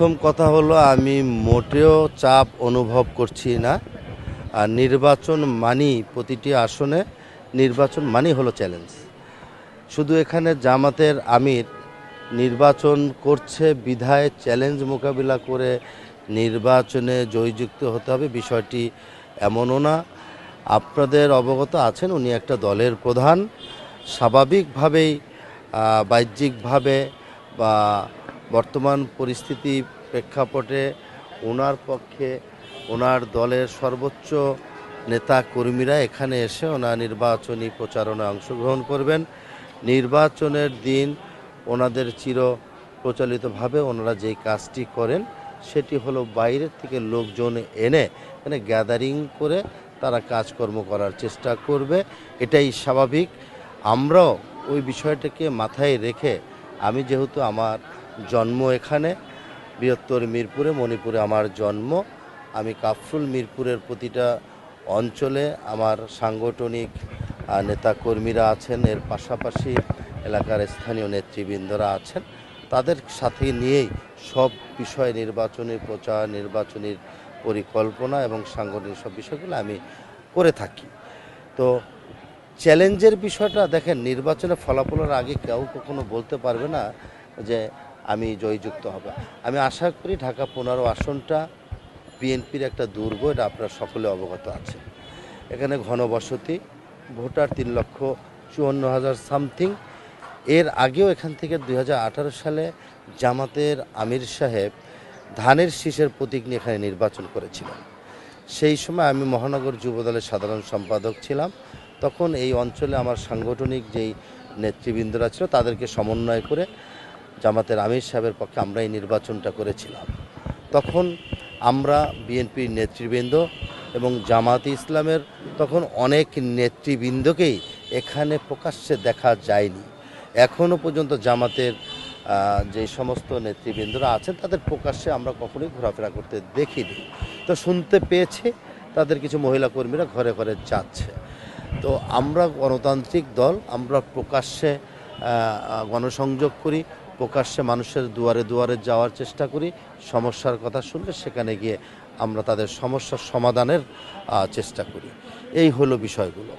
প্রথম কথা হলো আমি মোটেও চাপ অনুভব করছি না। আর নির্বাচন মানেই প্রতিটি আসনে নির্বাচন মানেই হলো চ্যালেঞ্জ। শুধু এখানে জামাতের আমির নির্বাচন করছে বিধায় চ্যালেঞ্জ মোকাবিলা করে নির্বাচনে জয়যুক্ত হতে হবে বিষয়টি এমনও না। আপনাদের অবগত আছেন উনি একটা দলের প্রধান। স্বাভাবিকভাবেই বাহ্যিকভাবে বা বর্তমান পরিস্থিতি প্রেক্ষাপটে ওনার পক্ষে ওনার দলের সর্বোচ্চ নেতা কর্মীরা এখানে এসে ওনার নির্বাচনী প্রচারণায় অংশগ্রহণ করবেন। নির্বাচনের দিন ওনাদের চির প্রচলিতভাবে ওনারা যেই কাজটি করেন সেটি হলো বাইরের থেকে লোকজন এনে এখানে গ্যাদারিং করে তারা কাজকর্ম করার চেষ্টা করবে, এটাই স্বাভাবিক। আমরাও ওই বিষয়টাকে মাথায় রেখে আমি যেহেতু আমার জন্ম এখানে বৃহত্তর মিরপুরে, মণিপুরে আমার জন্ম, আমি কাফরুল মিরপুরের প্রতিটা অঞ্চলে আমার সাংগঠনিক নেতাকর্মীরা আছেন, এর পাশাপাশি এলাকার স্থানীয় নেতৃবৃন্দরা আছেন, তাদের সাথে নিয়েই সব বিষয় নির্বাচনী প্রচার, নির্বাচনী পরিকল্পনা এবং সাংগঠনিক সব বিষয়গুলো আমি করে থাকি। তো চ্যালেঞ্জের বিষয়টা দেখেন, নির্বাচনে ফলাফলের আগে কেউ কখনো বলতে পারবে না যে আমি জয়যুক্ত হবে। আমি আশা করি ঢাকা 15 আসনটা বিএনপির একটা দুর্গ, এটা আপনারা সকলে অবগত আছে। এখানে ঘনবসতি, ভোটার 3,54,000 সামথিং। এর আগেও এখান থেকে 2018 সালে জামাতের আমির সাহেব ধানের শীষের প্রতীক নিয়ে এখানে নির্বাচন করেছিলেন। সেই সময় আমি মহানগর যুবদলের সাধারণ সম্পাদক ছিলাম। তখন এই অঞ্চলে আমার সাংগঠনিক যেই নেতৃবৃন্দরা ছিল তাদেরকে সমন্বয় করে জামাতের আমির সাহেবের পক্ষে আমরা এই নির্বাচনটা করেছিলাম। তখন আমরা বিএনপির নেতৃবৃন্দ এবং জামাত ইসলামের তখন অনেক নেতৃবৃন্দকেই এখানে প্রকাশ্যে দেখা যায়নি। এখনও পর্যন্ত জামাতের যে সমস্ত নেতৃবৃন্দরা আছেন তাদের প্রকাশ্যে আমরা কখনোই ঘোরাফেরা করতে দেখিনি। তো শুনতে পেয়েছি তাদের কিছু মহিলা কর্মীরা ঘরে ঘরে যাচ্ছে। তো আমরা গণতান্ত্রিক দল, আমরা প্রকাশ্যে গণসংযোগ করি, প্রকাশ্যে মানুষের দুয়ারে দুয়ারে যাওয়ার চেষ্টা করি, সমস্যার কথা শুনলে সেখানে গিয়ে আমরা তাদের সমস্যার সমাধানের চেষ্টা করি। এই হলো বিষয়গুলো।